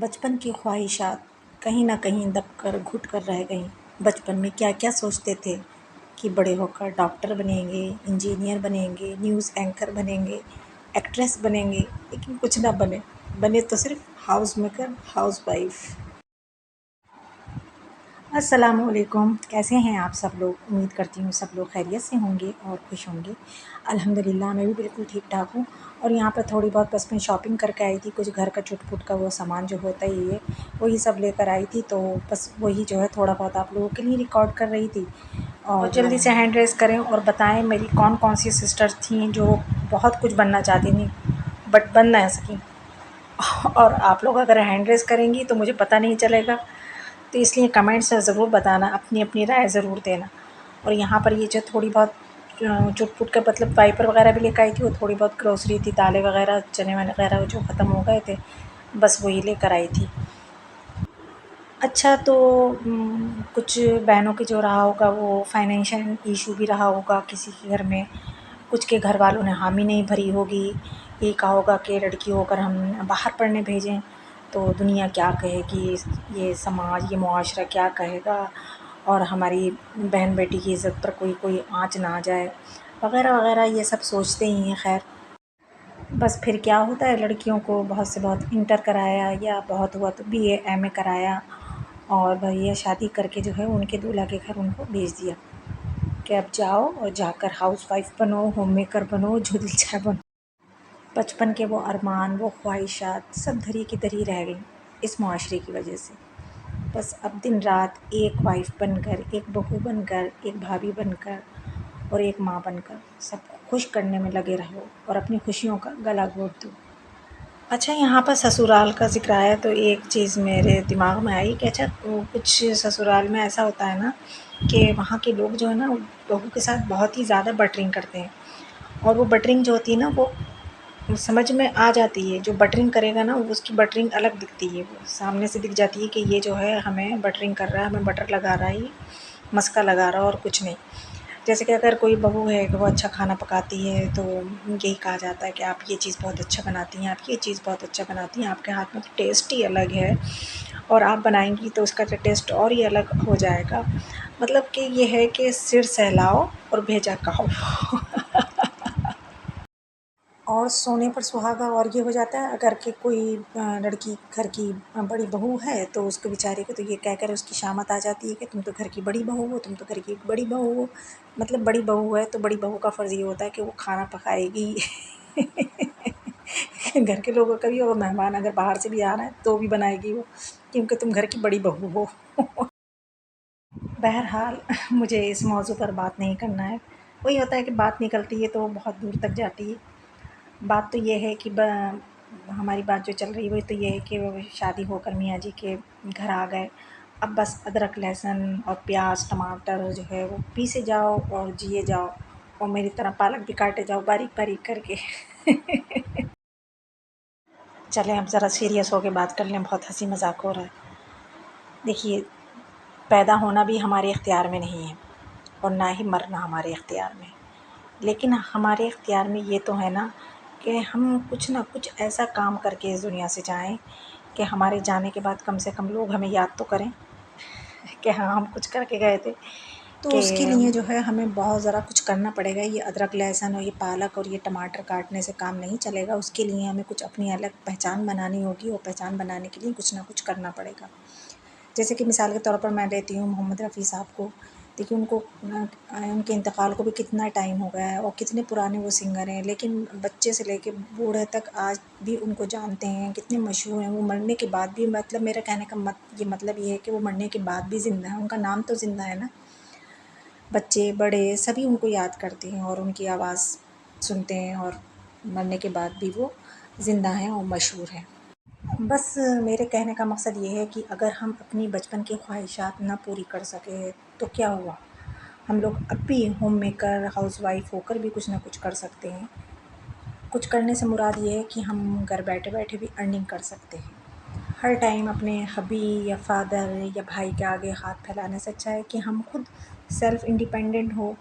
बचपन की ख्वाहिशात कहीं न कहीं दब कर घुट कर रह गईं। बचपन में क्या-क्या सोचते थे कि बड़े होकर डॉक्टर बनेंगे, इंजीनियर बनेंगे, न्यूज़ एंकर बनेंगे, एक्ट्रेस बनेंगे, लेकिन कुछ ना बने। बने तो सिर्फ़ हाउस मेकर, हाउसवाइफ़। अस्सलामुअलैकुम, कैसे हैं आप सब लोग? उम्मीद करती हूँ सब लोग खैरियत से होंगे और खुश होंगे। अल्हम्दुलिल्लाह मैं भी बिल्कुल ठीक-ठाक हूँ और यहाँ पर थोड़ी बहुत बस मैं शॉपिंग करके आई थी, कुछ घर का चुट-पुट का वो सामान जो होता ही है, वही सब लेकर आई थी, तो बस वही जो है थोड़ा बहुत आप लोगों के लिए रिकॉर्ड कर रही थी। और जल्दी से हैंड रेज़ करें और बताएँ मेरी कौन-कौन सी सिस्टर्स थीं जो बहुत कुछ बनना चाहती थीं, बट बन ना सकीं। और आप लोग अगर हैंड रेज़ करेंगी तो मुझे पता नहीं चलेगा, तो इसलिए कमेंट्स में ज़रूर बताना, अपनी-अपनी राय ज़रूर देना। और यहाँ पर ये जो थोड़ी बहुत चुट-पुट का मतलब वाइपर वगैरह भी लेकर आई थी, वो थोड़ी बहुत ग्रोसरी थी, दालें वगैरह, चने वने वगैरह जो ख़त्म हो गए थे, बस वही लेकर आई थी। अच्छा तो कुछ बहनों के जो रहा होगा वो फाइनेंशियल इशू भी रहा होगा किसी के घर में, कुछ के घर वालों ने हामी नहीं भरी होगी, ये कहा होगा कि लड़की होकर हम बाहर पढ़ने भेजें, तो दुनिया क्या कहेगी, ये समाज, ये मुआशरा क्या कहेगा और हमारी बहन बेटी की इज़्ज़त पर कोई कोई आँच ना आ जाए, वग़ैरह वग़ैरह ये सब सोचते ही हैं खैर। बस फिर क्या होता है लड़कियों को बहुत से बहुत इंटर कराया या बहुत हुआ तो बीए एमए कराया और भैया शादी करके जो है उनके दूल्हा के घर उनको भेज दिया कि अब जाओ और जाकर हाउसवाइफ बनो, होम मेकर बनो, जो दिल चाहे बनो। बचपन के वो अरमान, वो ख्वाहिशात सब धरी की धरी रह गई इस मुआशरे की वजह से। बस अब दिन रात एक वाइफ़ बनकर, एक बहू बनकर, एक भाभी बनकर और एक माँ बनकर सबको खुश करने में लगे रहो और अपनी खुशियों का गला घोट दो। अच्छा यहाँ पर ससुराल का ज़िक्र आया तो एक चीज़ मेरे दिमाग में आई कि अच्छा वो कुछ ससुराल में ऐसा होता है ना कि वहाँ के लोग जो है ना बहू के साथ बहुत ही ज़्यादा बटरिंग करते हैं और वो बटरिंग जो होती है ना वो समझ में आ जाती है। जो बटरिंग करेगा ना वो उसकी बटरिंग अलग दिखती है, वो सामने से दिख जाती है कि ये जो है हमें बटरिंग कर रहा है, हमें बटर लगा रहा है, ये मस्का लगा रहा है और कुछ नहीं। जैसे कि अगर कोई बहू है कि वो अच्छा खाना पकाती है तो यही कहा जाता है कि आप ये चीज़ बहुत अच्छा बनाती हैं, आप ये चीज़ बहुत अच्छा बनाती हैं, आपके हाथ में तो टेस्ट ही अलग है और आप बनाएँगी तो उसका तो टेस्ट और ही अलग हो जाएगा। मतलब कि ये है कि सिर सहलाओ और भेजा खाओ। और सोने पर सुहागा और ये हो जाता है अगर कि कोई लड़की घर की बड़ी बहू है तो उसको बेचारे को तो ये कहकर उसकी शामत आ जाती है कि तुम तो घर की बड़ी बहू हो, तुम तो घर की बड़ी बहू हो। मतलब बड़ी बहू है तो बड़ी बहू का फ़र्ज़ ये होता है कि वो खाना पकाएगी। घर के लोगों का भी और मेहमान अगर बाहर से भी आ रहा है तो भी बनाएगी वो, क्योंकि तुम घर की बड़ी बहू हो। बहरहाल मुझे इस मौज़ू पर बात नहीं करना है। वही होता है कि बात निकलती है तो बहुत दूर तक जाती है। बात तो ये है कि हमारी बात जो चल रही है वो तो ये है कि वो शादी होकर मियाँ जी के घर आ गए। अब बस अदरक लहसुन और प्याज टमाटर जो है वो पीसे जाओ और जिए जाओ और मेरी तरह पालक भी काटे जाओ बारीक बारीक करके। चलें अब ज़रा सीरियस होके बात कर लें, बहुत हंसी मजाक हो रहा है। देखिए, पैदा होना भी हमारे इख्तियार में नहीं है और ना ही मरना हमारे इख्तियार में। लेकिन हमारे इख्तियार में ये तो है ना कि हम कुछ ना कुछ ऐसा काम करके इस दुनिया से जाएँ कि हमारे जाने के बाद कम से कम लोग हमें याद तो करें कि हाँ, हम कुछ करके गए थे। तो उसके लिए जो है हमें बहुत ज़रा कुछ करना पड़ेगा। ये अदरक लहसुन और ये पालक और ये टमाटर काटने से काम नहीं चलेगा। उसके लिए हमें कुछ अपनी अलग पहचान बनानी होगी और पहचान बनाने के लिए कुछ ना कुछ करना पड़ेगा। जैसे कि मिसाल के तौर पर मैं लेती हूँ मोहम्मद रफ़ी साहब को। देखिए उनको उनके इंतकाल को भी कितना टाइम हो गया है और कितने पुराने वो सिंगर हैं, लेकिन बच्चे से लेके बूढ़े तक आज भी उनको जानते हैं, कितने मशहूर हैं। वो मरने के बाद भी मतलब मेरा कहने का ये मतलब ये है कि वो मरने के बाद भी ज़िंदा है, उनका नाम तो ज़िंदा है ना। बच्चे बड़े सभी उनको याद करते हैं और उनकी आवाज़ सुनते हैं और मरने के बाद भी वो ज़िंदा हैं और मशहूर हैं। बस मेरे कहने का मकसद ये है कि अगर हम अपनी बचपन की ख्वाहिशात ना पूरी कर सके तो क्या हुआ? हम लोग अब भी होम मेकर, हाउसवाइफ़ होकर भी कुछ ना कुछ कर सकते हैं। कुछ करने से मुराद ये है कि हम घर बैठे-बैठे भी अर्निंग कर सकते हैं। हर टाइम अपने हबी या फ़ादर या भाई के आगे हाथ फैलाने से अच्छा है कि हम खुद सेल्फ़ इंडिपेंडेंट हो।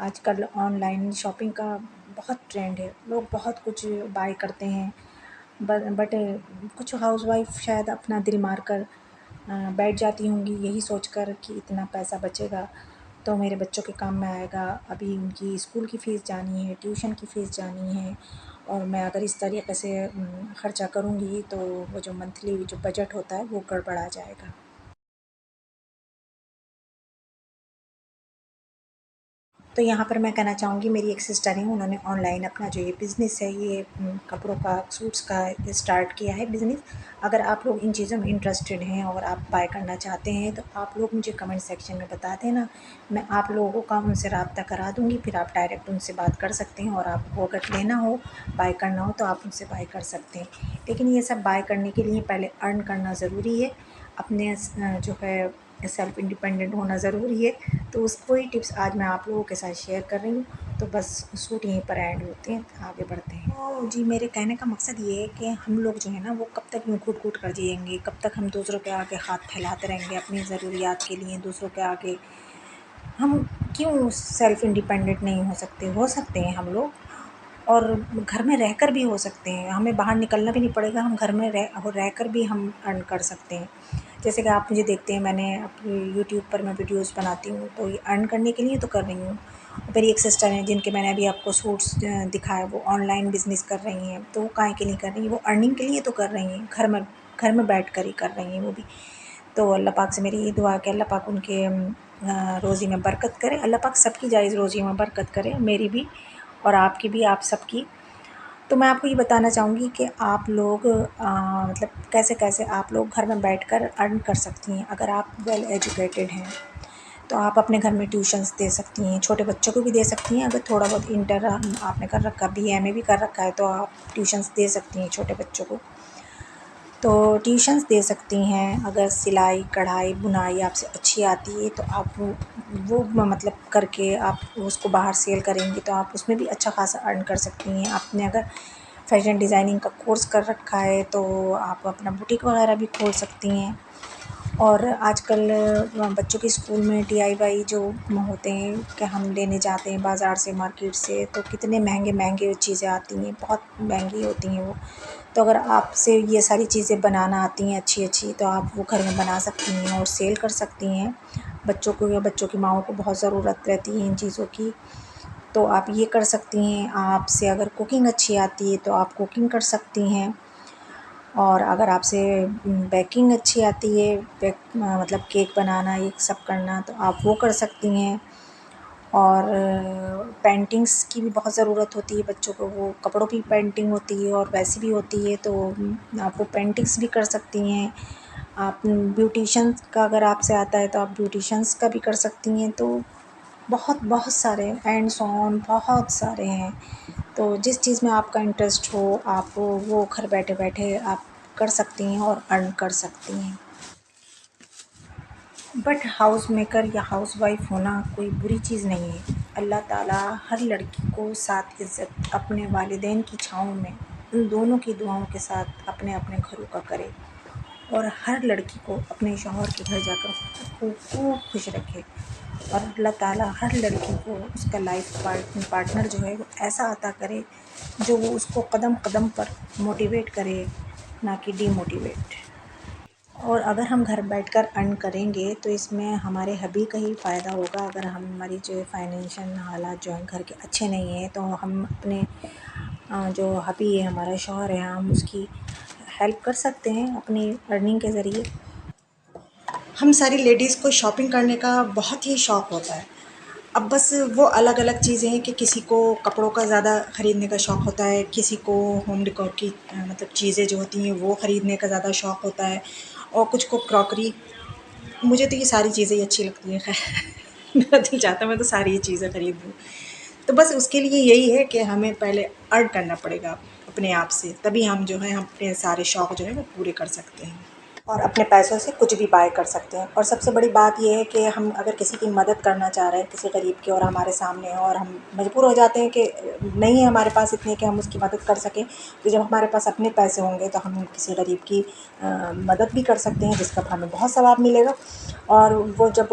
आजकल ऑनलाइन शॉपिंग का बहुत ट्रेंड है। लोग बहुत कुछ बाय करते हैं बट कुछ हाउसवाइफ शायद अपना दिल मार कर बैठ जाती होंगी यही सोचकर कि इतना पैसा बचेगा तो मेरे बच्चों के काम में आएगा। अभी उनकी स्कूल की फ़ीस जानी है, ट्यूशन की फ़ीस जानी है और मैं अगर इस तरीके से खर्चा करूँगी तो वो जो मंथली जो बजट होता है वो गड़बड़ा जाएगा। तो यहाँ पर मैं कहना चाहूँगी, मेरी एक सिस्टर हैं, उन्होंने ऑनलाइन अपना जो ये बिज़नेस है, ये कपड़ों का, सूट्स का स्टार्ट किया है बिज़नेस। अगर आप लोग इन चीज़ों में इंटरेस्टेड हैं और आप बाय करना चाहते हैं तो आप लोग मुझे कमेंट सेक्शन में बता देना। मैं आप लोगों का उनसे राब्ता करा दूँगी, फिर आप डायरेक्ट उनसे बात कर सकते हैं और आपको अगर लेना हो, बाय करना हो तो आप उनसे बाय कर सकते हैं। लेकिन ये सब बाय करने के लिए पहले अर्न करना ज़रूरी है, अपने जो है सेल्फ इंडिपेंडेंट होना ज़रूरी है। तो उस वही टिप्स आज मैं आप लोगों के साथ शेयर कर रही हूँ। तो बस सूट यहीं पर एंड होते हैं, आगे बढ़ते हैं। तो जी मेरे कहने का मकसद ये है कि हम लोग जो है ना वो कब तक यूँ घुट-घुट कर जिएँगे, कब तक हम दूसरों के आगे हाथ फैलाते रहेंगे अपनी ज़रूरियात के लिए, दूसरों के आगे हम क्यों सेल्फ इंडिपेंडेंट नहीं हो सकते? हो सकते हैं हम लोग, और घर में रहकर भी हो सकते हैं, हमें बाहर निकलना भी नहीं पड़ेगा, हम घर में रहकर भी हम अर्न कर सकते हैं। जैसे कि आप मुझे देखते हैं, मैंने अपनी यूट्यूब पर मैं वीडियोज़ बनाती हूँ तो ये अर्न करने के लिए तो कर रही हूँ। मेरी एक सिस्टर हैं जिनके मैंने अभी आपको सूट्स दिखाए, वो ऑनलाइन बिज़नेस कर रही हैं, तो वो काहे के लिए कर रही हैं? वो अर्निंग के लिए तो कर रही हैं, घर में बैठकर ही कर रही हैं वो भी। तो अल्लाह पाक से मेरी ये दुआ है कि अल्लाह पाक उनके रोज़ी में बरकत करे, अल्लाह पाक सबकी जायज़ रोज़ी में बरकत करे, मेरी भी और आपकी भी, आप सबकी। तो मैं आपको ये बताना चाहूँगी कि आप लोग मतलब कैसे-कैसे आप लोग घर में बैठकर अर्न कर सकती हैं। अगर आप वेल एजुकेटेड हैं, तो आप अपने घर में ट्यूशन्स दे सकती हैं, छोटे बच्चों को भी दे सकती हैं। अगर थोड़ा बहुत इंटर आपने कर रखा, बीए भी कर रखा है, तो आप ट्यूशन्स दे सकती हैं छोटे बच्चों को। तो ट्यूशन्स दे सकती हैं। अगर सिलाई, कढ़ाई, बुनाई आपसे अच्छी आती है तो आप वो मतलब करके आप उसको बाहर सेल करेंगी तो आप उसमें भी अच्छा खासा अर्न कर सकती हैं। आपने अगर फ़ैशन डिज़ाइनिंग का कोर्स कर रखा है तो आप अपना बुटीक वगैरह भी खोल सकती हैं। और आजकल बच्चों के स्कूल में डीआईवाई जो होते हैं कि हम लेने जाते हैं बाज़ार से, मार्केट से, तो कितने महंगे-महंगे चीज़ें आती हैं, बहुत महंगी होती हैं वो। तो अगर आपसे ये सारी चीज़ें बनाना आती हैं अच्छी-अच्छी तो आप वो घर में बना सकती हैं और सेल कर सकती हैं। बच्चों को या बच्चों की माँओं को बहुत ज़रूरत रहती है इन चीज़ों की, तो आप ये कर सकती हैं। आपसे अगर कुकिंग अच्छी आती है तो आप कुकिंग कर सकती हैं। और अगर आपसे बेकिंग अच्छी आती है, मतलब केक बनाना, ये सब करना, तो आप वो कर सकती हैं। और पेंटिंग्स की भी बहुत ज़रूरत होती है बच्चों को, वो कपड़ों की पेंटिंग होती है और वैसी भी होती है, तो आप वो पेंटिंग्स भी कर सकती हैं। आप ब्यूटिशन्स का अगर आपसे आता है तो आप ब्यूटिशन्स का भी कर सकती हैं। तो बहुत बहुत सारे एंड्स ऑन बहुत सारे हैं। तो जिस चीज़ में आपका इंटरेस्ट हो आप वो घर बैठे-बैठे आप कर सकती हैं और अर्न कर सकती हैं। बट हाउस मेकर या हाउसवाइफ़ होना कोई बुरी चीज़ नहीं है। अल्लाह ताला हर लड़की को साथ इज़्ज़त अपने वालिदैन की छाँव में, उन दोनों की दुआओं के साथ अपने-अपने घरों का करे और हर लड़की को अपने शौहर के घर जाकर खूब खूब खुश रखे। और अल्लाह ताला हर लड़की को उसका लाइफ पार्टनर जो है वो ऐसा अता करे जो वो उसको कदम-कदम पर मोटिवेट करे, ना कि डिमोटिवेट। और अगर हम घर बैठकर अर्न करेंगे तो इसमें हमारे हबी का ही फ़ायदा होगा। अगर हमारी जो फाइनेंशियल हालात जो हैं घर के अच्छे नहीं हैं तो हम अपने जो हबी है, हमारा शौहर है, हम उसकी हेल्प कर सकते हैं अपनी अर्निंग के ज़रिए। हम सारी लेडीज़ को शॉपिंग करने का बहुत ही शौक़ होता है। अब बस वो अलग-अलग चीज़ें हैं कि किसी को कपड़ों का ज़्यादा ख़रीदने का शौक़ होता है, किसी को होम डेकोर की मतलब चीज़ें जो होती हैं वो ख़रीदने का ज़्यादा शौक़ होता है और कुछ को क्रॉकरी। मुझे तो ये सारी चीज़ें ही अच्छी लगती हैं खैर मेरा दिल चाहता है मैं तो सारी ही चीज़ें खरीद लूँ। तो बस उसके लिए यही है कि हमें पहले अर्न करना पड़ेगा अपने आप से, तभी हम जो है हम अपने सारे शौक़ जो है वो पूरे कर सकते हैं। और अपने पैसों से कुछ भी बाय कर सकते हैं। और सबसे बड़ी बात ये है कि हम अगर किसी की मदद करना चाह रहे हैं, किसी गरीब की, और हमारे सामने है और हम मजबूर हो जाते हैं कि नहीं है हमारे पास इतने कि हम उसकी मदद कर सकें, तो जब हमारे पास अपने पैसे होंगे तो हम किसी गरीब की मदद भी कर सकते हैं जिसका हमें बहुत सवाब मिलेगा। और वो जब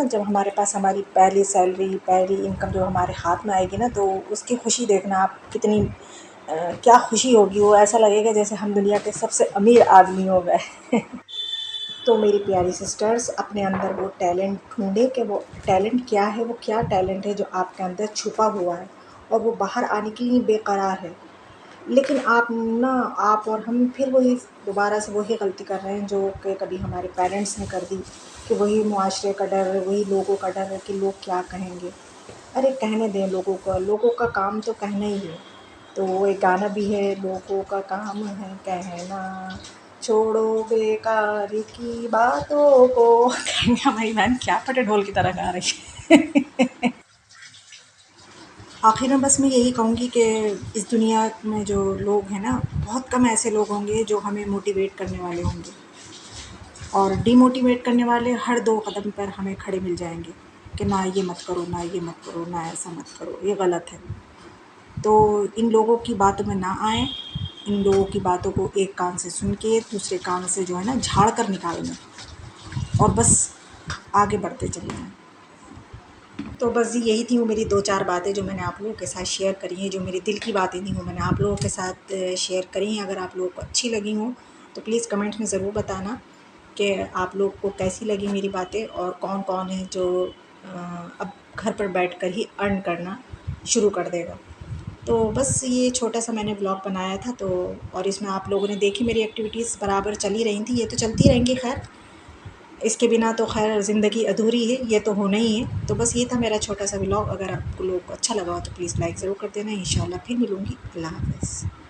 जब हमारे पास हमारी पहली सैलरी, पहली इनकम जो हमारे हाथ में आएगी ना, तो उसकी खुशी देखना आप कितनी क्या खुशी होगी, वो ऐसा लगेगा जैसे हम दुनिया के सबसे अमीर आदमी हो गए। तो मेरी प्यारी सिस्टर्स, अपने अंदर वो टैलेंट ढूँढें कि वो टैलेंट क्या है, वो क्या टैलेंट है जो आपके अंदर छुपा हुआ है और वो बाहर आने के लिए बेकरार है। लेकिन आप ना, आप और हम फिर वही दोबारा से वही गलती कर रहे हैं जो कि कभी हमारे पेरेंट्स ने कर दी, कि वही मुआशरे का डर, वही लोगों का डर है कि लोग क्या कहेंगे। अरे कहने दें लोगों का काम तो कहना ही है। तो वो एक गाना भी है, लोगों का काम है कहना, छोड़ो बेकार की बातों को। कहेंगे हमारी बहन क्या फटे ढोल की तरह गा रही है। आखिर में बस मैं यही कहूँगी कि इस दुनिया में जो लोग हैं ना, बहुत कम ऐसे लोग होंगे जो हमें मोटिवेट करने वाले होंगे, और डिमोटिवेट करने वाले हर 2 कदम पर हमें खड़े मिल जाएँगे कि ना ये मत करो, ना ये मत करो, ना ऐसा मत करो, ये गलत है। तो इन लोगों की बातों में ना आएँ, इन लोगों की बातों को एक कान से सुन के दूसरे कान से जो है ना झाड़ कर निकाल दें, और बस आगे बढ़ते चले जाएँ। तो बस यही थी वो मेरी 2-4 बातें जो मैंने आप लोगों के साथ शेयर करी हैं, जो मेरे दिल की बातें थी वो मैंने आप लोगों के साथ शेयर करी हैं। अगर आप लोगों को अच्छी लगी हों तो प्लीज़ कमेंट में ज़रूर बताना कि आप लोग को कैसी लगी मेरी बातें, और कौन-कौन है जो अब घर पर बैठकर ही अर्न करना शुरू कर देगा। तो बस ये छोटा-सा मैंने व्लॉग बनाया था, तो और इसमें आप लोगों ने देखी मेरी एक्टिविटीज़ बराबर चल ही रही थी, ये तो चलती रहेंगी खैर। इसके बिना तो खैर ज़िंदगी अधूरी है, ये तो होना ही है। तो बस ये था मेरा छोटा-सा व्लॉग। अगर आप लोगों को अच्छा लगा हो तो प्लीज़ लाइक ज़रूर कर देना। इंशाल्लाह फिर मिलूँगी। अल्लाह हाफ़िज़।